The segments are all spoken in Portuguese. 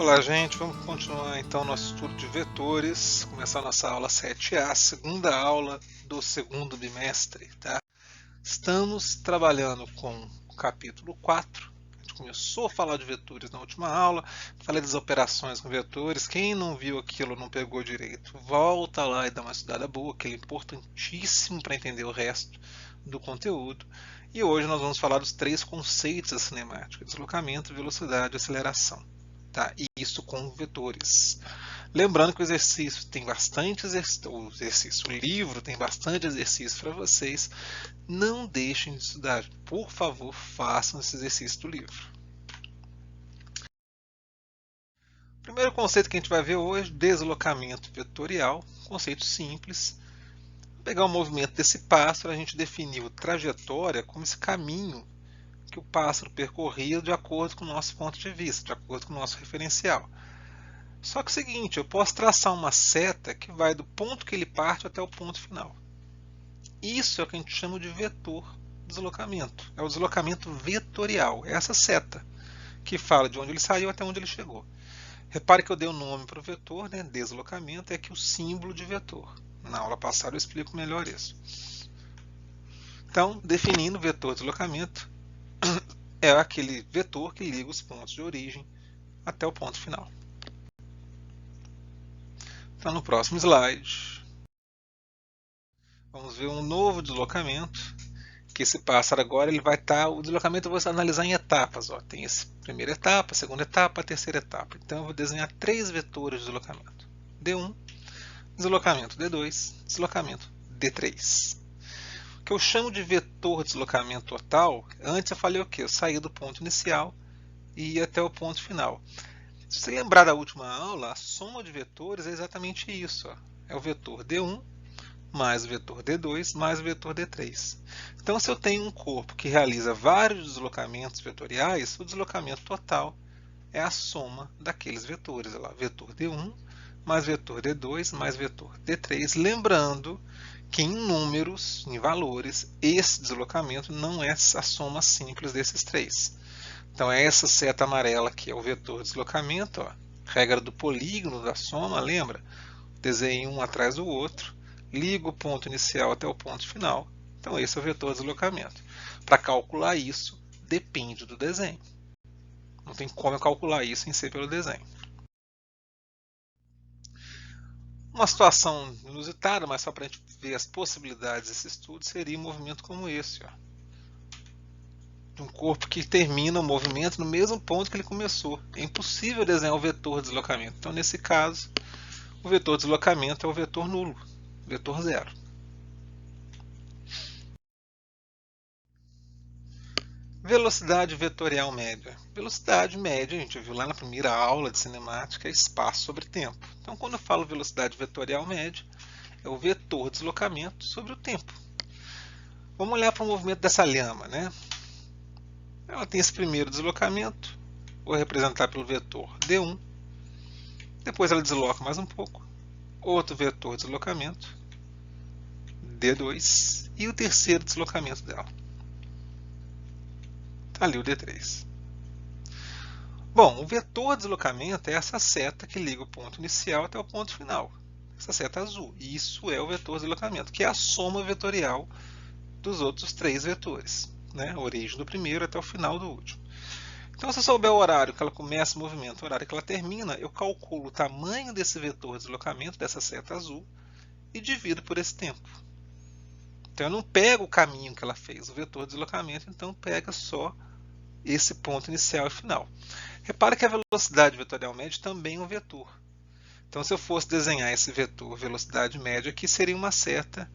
Olá, gente, vamos continuar então nosso estudo de vetores, começar nossa aula 7A, segunda aula do segundo bimestre, tá? Estamos trabalhando com o capítulo 4, a gente começou a falar de vetores na última aula, falei das operações com vetores, quem não viu aquilo, não pegou direito, volta lá e dá uma estudada boa, que é importantíssimo para entender o resto do conteúdo. E hoje nós vamos falar dos três conceitos da cinemática: deslocamento, velocidade e aceleração. Tá? E isso com vetores. Lembrando que o exercício tem bastante o livro tem bastante exercício para vocês. Não deixem de estudar. Por favor, façam esse exercício do livro. O primeiro conceito que a gente vai ver hoje, deslocamento vetorial. Conceito simples. Vou pegar o movimento desse pássaro, a gente definiu trajetória como esse caminho que o pássaro percorria de acordo com o nosso ponto de vista, de acordo com o nosso referencial. Só que é o seguinte, eu posso traçar uma seta que vai do ponto que ele parte até o ponto final. Isso é o que a gente chama de vetor deslocamento. É o deslocamento vetorial, é essa seta que fala de onde ele saiu até onde ele chegou. Repare que eu dei o nome para o vetor, né? Deslocamento é aqui o símbolo de vetor. Na aula passada eu explico melhor isso. Então, definindo o vetor deslocamento, é aquele vetor que liga os pontos de origem até o ponto final. Então, no próximo slide, vamos ver um novo deslocamento, que esse pássaro agora ele vai estar, o deslocamento eu vou analisar em etapas. Ó. Tem essa primeira etapa, segunda etapa, terceira etapa. Então eu vou desenhar três vetores de deslocamento. D1, deslocamento D2, deslocamento D3. O que eu chamo de vetor de deslocamento total, antes eu falei o quê? Eu saí do ponto inicial e ia até o ponto final. Se você lembrar da última aula, a soma de vetores é exatamente isso. Ó. É o vetor D1 mais o vetor D2 mais o vetor D3. Então, se eu tenho um corpo que realiza vários deslocamentos vetoriais, o deslocamento total é a soma daqueles vetores. Olha lá, vetor D1 mais vetor D2 mais vetor D3. Lembrando que em números, em valores, esse deslocamento não é a soma simples desses três. Então, é essa seta amarela que é o vetor de deslocamento. Ó. Regra do polígono da soma, lembra? Desenhe um atrás do outro. Liga o ponto inicial até o ponto final. Então, esse é o vetor de deslocamento. Para calcular isso, depende do desenho. Não tem como eu calcular isso sem ser pelo desenho. Uma situação inusitada, mas só para a gente ver as possibilidades desse estudo, seria um movimento como esse. Ó. De um corpo que termina o movimento no mesmo ponto que ele começou. É impossível desenhar o vetor de deslocamento. Então, nesse caso, o vetor de deslocamento é o vetor nulo, vetor zero. Velocidade vetorial média. Velocidade média, a gente viu lá na primeira aula de cinemática, é espaço sobre tempo. Então, quando eu falo velocidade vetorial média, é o vetor de deslocamento sobre o tempo. Vamos olhar para o movimento dessa lhama. Né? Ela tem esse primeiro deslocamento, vou representar pelo vetor D1. Depois ela desloca mais um pouco. Outro vetor de deslocamento, D2. E o terceiro deslocamento dela. Ali o D3. Bom, o vetor de deslocamento é essa seta que liga o ponto inicial até o ponto final. Essa seta azul. Isso é o vetor de deslocamento, que é a soma vetorial dos outros três vetores. Né? A origem do primeiro até o final do último. Então, se eu souber o horário que ela começa o movimento, o horário que ela termina, eu calculo o tamanho desse vetor de deslocamento, dessa seta azul, e divido por esse tempo. Então, eu não pego o caminho que ela fez, o vetor de deslocamento, então pega só esse ponto inicial e final. Repare que a velocidade vetorial média também é um vetor. Então, se eu fosse desenhar esse vetor velocidade média, aqui seria uma seta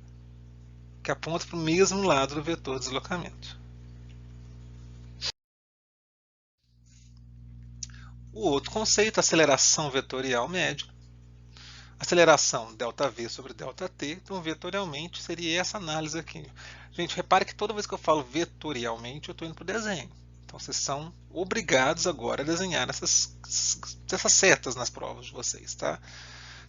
que aponta para o mesmo lado do vetor de deslocamento. O outro conceito, aceleração vetorial média. Aceleração ΔV sobre ΔT, então vetorialmente seria essa análise aqui. Gente, repare que toda vez que eu falo vetorialmente, eu estou indo para o desenho. Então, vocês são obrigados agora a desenhar essas setas nas provas de vocês. Tá?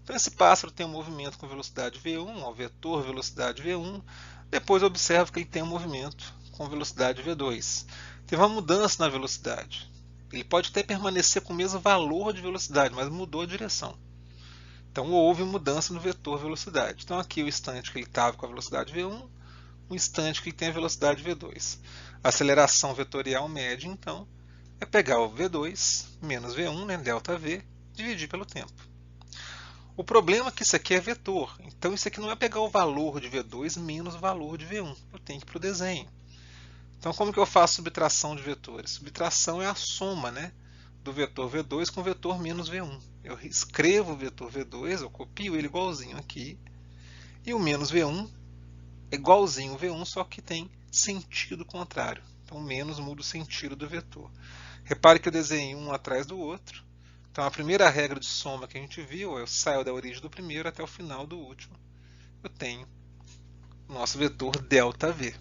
Então, esse pássaro tem um movimento com velocidade V1, ó, vetor velocidade V1. Depois, eu observo que ele tem um movimento com velocidade V2. Teve uma mudança na velocidade. Ele pode até permanecer com o mesmo valor de velocidade, mas mudou a direção. Então houve mudança no vetor velocidade. Então aqui o instante que ele estava com a velocidade v1, o instante que ele tem a velocidade v2. A aceleração vetorial média, então, é pegar o v2 menos v1, né, ΔV, dividir pelo tempo. O problema é que isso aqui é vetor, então isso aqui não é pegar o valor de v2 menos o valor de v1, eu tenho que ir para o desenho. Então como que eu faço subtração de vetores? Subtração é a soma, né, do vetor v2 com o vetor menos v1. Eu escrevo o vetor v2, eu copio ele igualzinho aqui, e o menos v1 é igualzinho ao v1, só que tem sentido contrário. Então menos muda o sentido do vetor. Repare que eu desenhei um atrás do outro. Então a primeira regra de soma que a gente viu, eu saio da origem do primeiro até o final do último. Eu tenho o nosso vetor ΔV.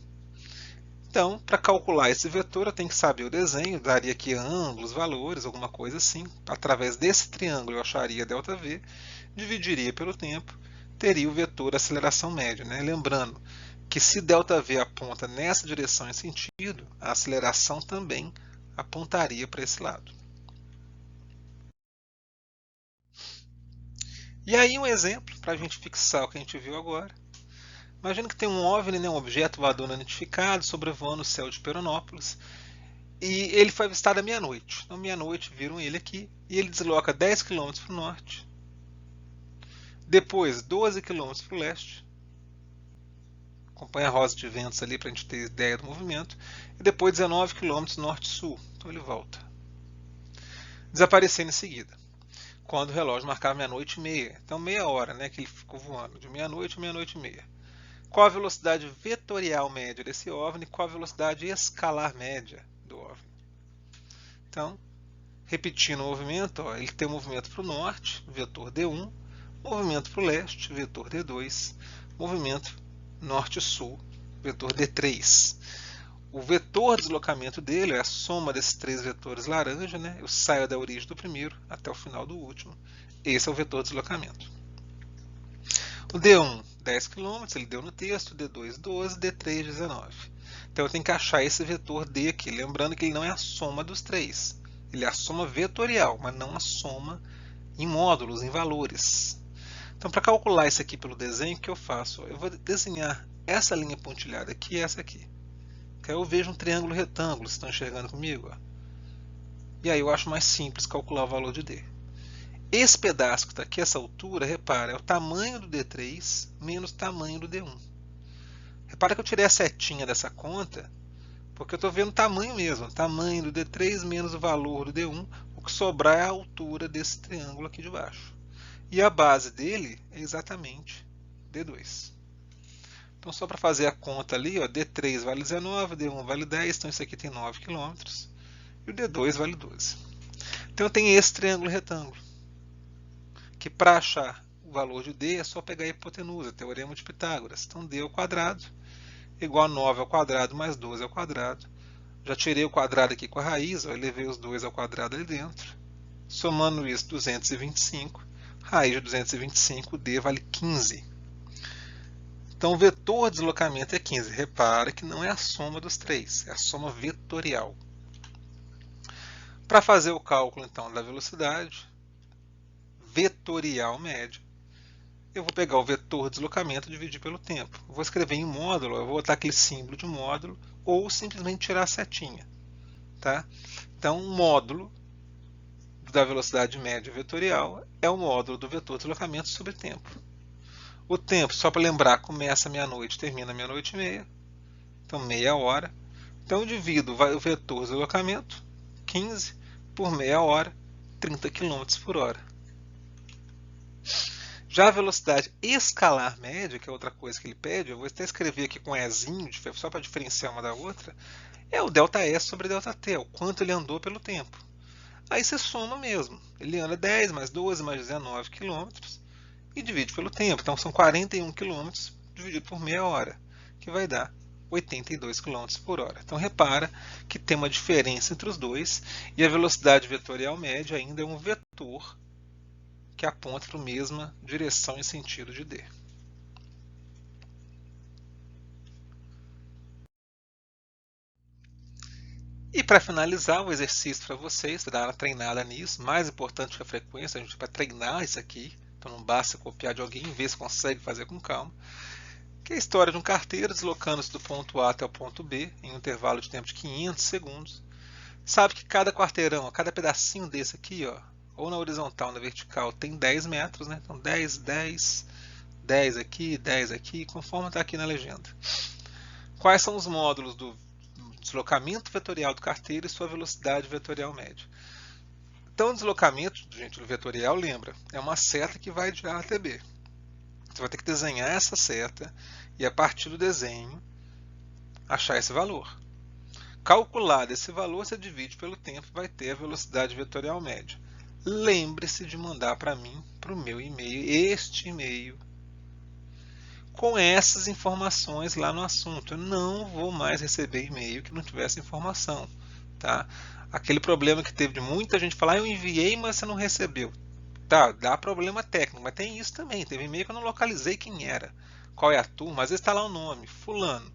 Então, para calcular esse vetor, eu tenho que saber o desenho, daria aqui ângulos, valores, alguma coisa assim. Através desse triângulo eu acharia ΔV, dividiria pelo tempo, teria o vetor aceleração média, né? Lembrando que se ΔV aponta nessa direção em sentido, a aceleração também apontaria para esse lado. E aí um exemplo para a gente fixar o que a gente viu agora. Imagina que tem um OVNI, né, um objeto voador não identificado, sobrevoando o céu de Peronópolis, e ele foi avistado à meia-noite. Então, meia-noite viram ele aqui, e ele desloca 10 km para o norte, depois 12 km para o leste, acompanha a rosa de ventos ali para a gente ter ideia do movimento, e depois 19 km norte-sul. Então ele volta, desaparecendo em seguida, quando o relógio marcava meia-noite e meia. Então meia hora, né, que ele ficou voando, de meia-noite a meia-noite e meia. Qual a velocidade vetorial média desse OVNI? Qual a velocidade escalar média do OVNI? Então, repetindo o movimento, ó, ele tem um movimento para o norte, vetor D1, movimento para o leste, vetor D2, movimento norte-sul, vetor D3. O vetor de deslocamento dele é a soma desses três vetores laranja, né? Eu saio da origem do primeiro até o final do último. Esse é o vetor de deslocamento. O D1, 10 km, ele deu no texto, D2, 12, D3, 19. Então eu tenho que achar esse vetor D aqui, lembrando que ele não é a soma dos três. Ele é a soma vetorial, mas não a soma em módulos, em valores. Então para calcular isso aqui pelo desenho, o que eu faço? Eu vou desenhar essa linha pontilhada aqui e essa aqui. Que aí eu vejo um triângulo retângulo, vocês estão enxergando comigo? Ó. E aí eu acho mais simples calcular o valor de D. Esse pedaço que está aqui, essa altura, repara, é o tamanho do D3 menos o tamanho do D1. Repara que eu tirei a setinha dessa conta, porque eu estou vendo o tamanho mesmo. O tamanho do D3 menos o valor do D1, o que sobrar é a altura desse triângulo aqui de baixo. E a base dele é exatamente D2. Então só para fazer a conta ali, ó, D3 vale 19, D1 vale 10, então isso aqui tem 9 km, e o D2 vale 12. Então eu tenho esse triângulo retângulo, que para achar o valor de D é só pegar a hipotenusa, teorema de Pitágoras. Então D ao quadrado igual a 9 ao quadrado mais 12 ao quadrado. Já tirei o quadrado aqui com a raiz, ó, eu levei os 2 ao quadrado ali dentro. Somando isso, 225. Raiz de 225, D vale 15. Então o vetor de deslocamento é 15. Repara que não é a soma dos três, é a soma vetorial. Para fazer o cálculo então da velocidade vetorial média, eu vou pegar o vetor de deslocamento e dividir pelo tempo. Eu vou escrever em módulo, eu vou botar aquele símbolo de módulo ou simplesmente tirar a setinha. Tá? Então, o módulo da velocidade média vetorial é o módulo do vetor de deslocamento sobre tempo. O tempo, só para lembrar, começa meia-noite, termina meia-noite e meia. Então, meia hora. Então, eu divido o vetor de deslocamento, 15, por meia hora, 30 km por hora. Já a velocidade escalar média, que é outra coisa que ele pede, eu vou até escrever aqui com Ezinho, só para diferenciar uma da outra, é o ΔS sobre ΔT, é o quanto ele andou pelo tempo. Aí você soma mesmo. Ele anda 10 mais 12 mais 19 km e divide pelo tempo. Então são 41 km dividido por meia hora, que vai dar 82 km por hora. Então repara que tem uma diferença entre os dois e a velocidade vetorial média ainda é um vetor que aponta para a mesma direção e sentido de D. E para finalizar o exercício para vocês, dar uma treinada nisso, mais importante que a frequência, a gente vai treinar isso aqui, então não basta copiar de alguém, ver se consegue fazer com calma, que é a história de um carteiro deslocando-se do ponto A até o ponto B em um intervalo de tempo de 500 segundos. Sabe que cada quarteirão, cada pedacinho desse aqui, ó, ou na horizontal ou na vertical, tem 10 metros, né? Então 10, 10, 10 aqui, conforme está aqui na legenda. Quais são os módulos do deslocamento vetorial do carteiro e sua velocidade vetorial média? Então, o deslocamento, gente, do vetorial, lembra, é uma seta que vai de A até B. Você vai ter que desenhar essa seta e, a partir do desenho, achar esse valor. Calculado esse valor, você divide pelo tempo e vai ter a velocidade vetorial média. Lembre-se de mandar para mim, para o meu e-mail, este e-mail, com essas informações lá no assunto. Eu não vou mais receber e-mail que não tivesse informação. Tá? Aquele problema que teve de muita gente falar, eu enviei, mas você não recebeu. Tá, dá problema técnico, mas tem isso também. Teve e-mail que eu não localizei quem era. Qual é a turma? Às vezes está lá o nome, fulano.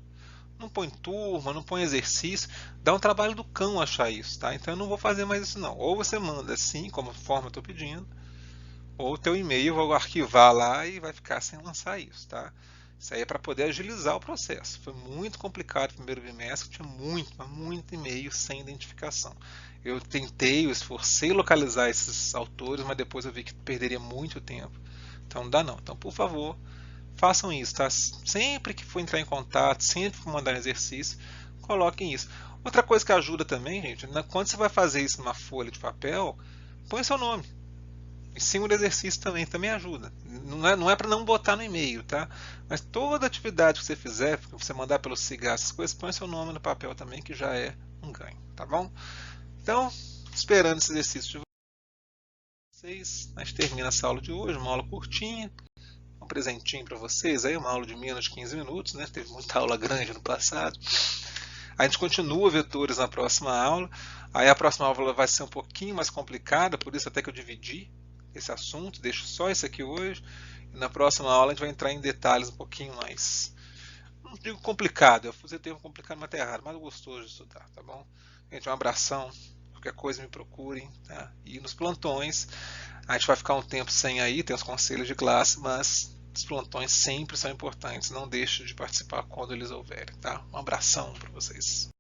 Não põe turma, não põe exercício. Dá um trabalho do cão achar isso, tá? Então eu não vou fazer mais isso não. Ou você manda assim, como forma eu estou pedindo, ou o teu e-mail eu vou arquivar lá e vai ficar sem lançar isso, tá? Isso aí é para poder agilizar o processo. Foi muito complicado no primeiro bimestre, tinha muito e-mail sem identificação. Eu tentei, eu esforcei localizar esses autores, mas depois eu vi que perderia muito tempo. Então não dá não. Então, por favor, façam isso, tá? Sempre que for entrar em contato, sempre que for mandar um exercício, coloquem isso. Outra coisa que ajuda também, gente, quando você vai fazer isso numa folha de papel, põe seu nome. Em cima do exercício também ajuda. Não é para não botar no e-mail, tá? Mas toda atividade que você fizer, que você mandar pelo SIGA, essas coisas, põe seu nome no papel também, que já é um ganho, tá bom? Então, esperando esse exercício de vocês, a gente termina essa aula de hoje, uma aula curtinha, um presentinho para vocês, aí uma aula de menos de 15 minutos, né? Teve muita aula grande no passado. A gente continua vetores na próxima aula, aí a próxima aula vai ser um pouquinho mais complicada, por isso até que eu dividi esse assunto, deixo só esse aqui hoje, e na próxima aula a gente vai entrar em detalhes um pouquinho mais, não digo complicado, eu usei o termo complicado, mas tá errado, mas gostoso de estudar, tá bom? Gente, um abração, qualquer coisa me procurem, tá? E nos plantões, a gente vai ficar um tempo sem aí, tem os conselhos de classe, mas os plantões sempre são importantes, não deixe de participar quando eles houverem, tá? Um abração para vocês.